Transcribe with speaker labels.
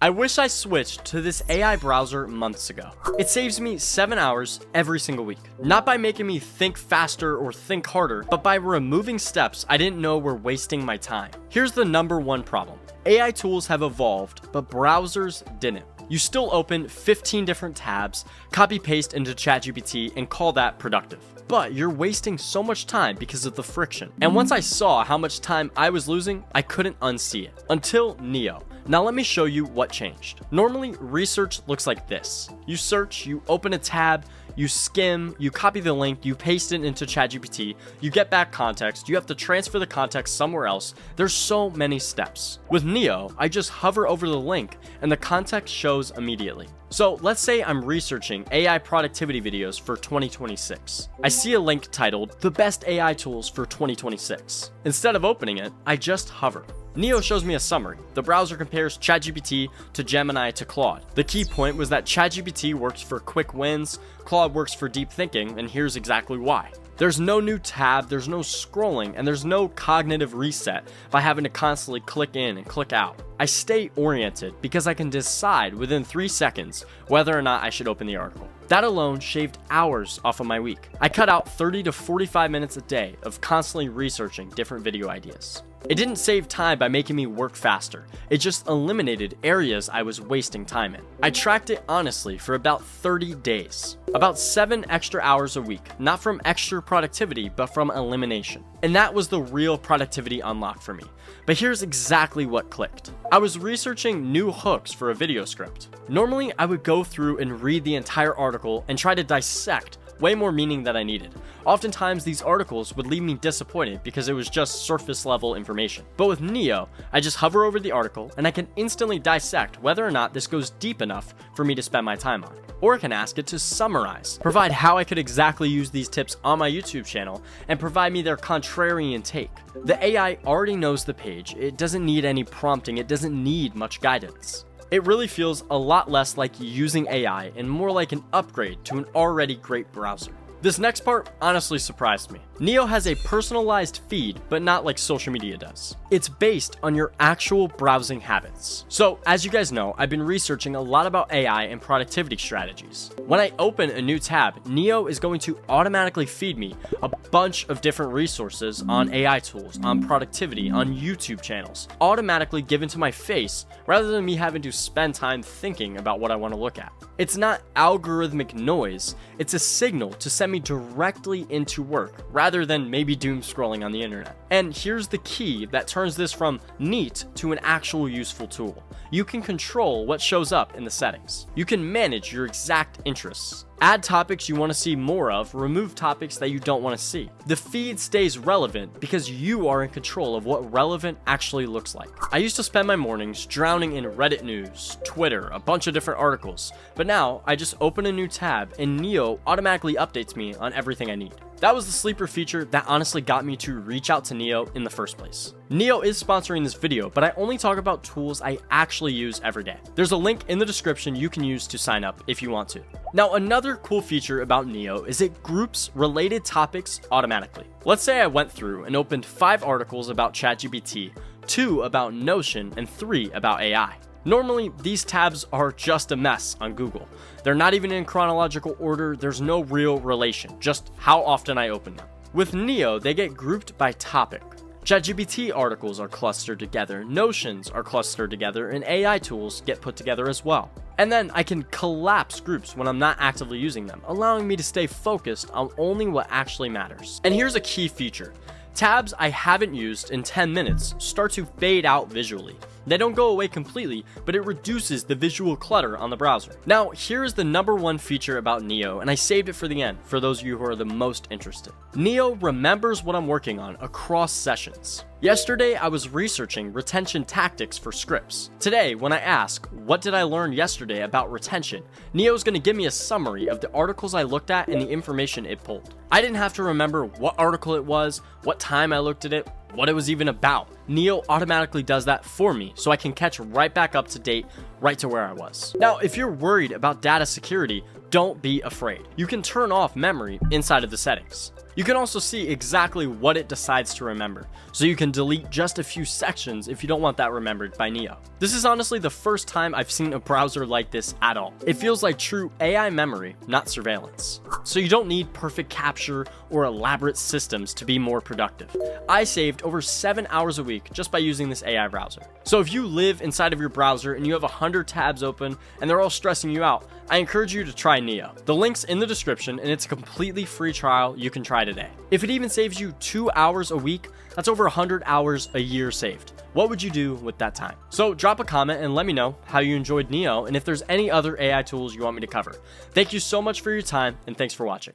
Speaker 1: I wish I switched to this AI browser months ago. It saves me 7 hours every single week. Not by making me think faster or think harder, but by removing steps I didn't know were wasting my time. Here's the number one problem. AI tools have evolved, but browsers didn't. You still open 15 different tabs, copy paste into ChatGPT, and call that productive. But you're wasting so much time because of the friction. And once I saw how much time I was losing, I couldn't unsee it. Until Neo. Now let me show you what changed. Normally, research looks like this. You search, you open a tab, you skim, you copy the link, you paste it into ChatGPT, you get back context, you have to transfer the context somewhere else. There's so many steps. With Neo, I just hover over the link and the context shows immediately. So let's say I'm researching AI productivity videos for 2026. I see a link titled, "The Best AI Tools for 2026. Instead of opening it, I just hover. Neo shows me a summary. The browser compares ChatGPT to Gemini to Claude. The key point was that ChatGPT works for quick wins, Claude works for deep thinking, and here's exactly why. There's no new tab, there's no scrolling, and there's no cognitive reset by having to constantly click in and click out. I stay oriented because I can decide within 3 seconds whether or not I should open the article. That alone shaved hours off of my week. I cut out 30 to 45 minutes a day of constantly researching different video ideas. It didn't save time by making me work faster. It just eliminated areas I was wasting time in. I tracked it honestly for about 30 days. About 7 extra hours a week, not from extra productivity, but from elimination. And that was the real productivity unlock for me. But here's exactly what clicked. I was researching new hooks for a video script. Normally, I would go through and read the entire article and try to dissect way more meaning than I needed. Oftentimes, these articles would leave me disappointed because it was just surface level information. But with Neo, I just hover over the article and I can instantly dissect whether or not this goes deep enough for me to spend my time on. Or I can ask it to summarize, provide how I could exactly use these tips on my YouTube channel, and provide me their contrarian take. The AI already knows the page. It doesn't need any prompting. It doesn't need much guidance. It really feels a lot less like using AI and more like an upgrade to an already great browser. This next part honestly surprised me. Neo has a personalized feed, but not like social media does. It's based on your actual browsing habits. So, as you guys know, I've been researching a lot about AI and productivity strategies. When I open a new tab, Neo is going to automatically feed me a bunch of different resources on AI tools, on productivity, on YouTube channels, automatically given to my face rather than me having to spend time thinking about what I want to look at. It's not algorithmic noise, it's a signal to send me directly into work rather than maybe doom scrolling on the internet. And here's the key that turns this from neat to an actual useful tool. You can control what shows up in the settings. You can manage your exact interests. Add topics you want to see more of, remove topics that you don't want to see. The feed stays relevant because you are in control of what relevant actually looks like. I used to spend my mornings drowning in Reddit news, Twitter, a bunch of different articles, but now I just open a new tab and Neo automatically updates me on everything I need. That was the sleeper feature that honestly got me to reach out to Neo in the first place. Neo is sponsoring this video, but I only talk about tools I actually use every day. There's a link in the description you can use to sign up if you want to. Now, another cool feature about Neo is it groups related topics automatically. Let's say I went through and opened 5 articles about ChatGPT, 2 about Notion, and 3 about AI. Normally, these tabs are just a mess on Google. They're not even in chronological order, there's no real relation, just how often I open them. With Neo, they get grouped by topic. ChatGPT articles are clustered together, Notions are clustered together, and AI tools get put together as well. And then I can collapse groups when I'm not actively using them, allowing me to stay focused on only what actually matters. And here's a key feature. Tabs I haven't used in 10 minutes start to fade out visually. They don't go away completely, but it reduces the visual clutter on the browser. Now, here's the number one feature about Neo, and I saved it for the end for those of you who are the most interested. Neo remembers what I'm working on across sessions. Yesterday, I was researching retention tactics for scripts. Today, when I ask, what did I learn yesterday about retention, Neo's gonna give me a summary of the articles I looked at and the information it pulled. I didn't have to remember what article it was, what time I looked at it, what it was even about. Neo automatically does that for me, so I can catch right back up to date, right to where I was. Now, if you're worried about data security, don't be afraid. You can turn off memory inside of the settings. You can also see exactly what it decides to remember, so you can delete just a few sections if you don't want that remembered by Neo. This is honestly the first time I've seen a browser like this at all. It feels like true AI memory, not surveillance. So you don't need perfect capture or elaborate systems to be more productive. I saved over 7 hours a week just by using this AI browser. So if you live inside of your browser and you have 100 tabs open and they're all stressing you out, I encourage you to try Neo. The link's in the description and it's a completely free trial you can try today. If it even saves you 2 hours a week, that's over 100 hours a year saved. What would you do with that time? So drop a comment and let me know how you enjoyed Neo and if there's any other AI tools you want me to cover. Thank you so much for your time and thanks for watching.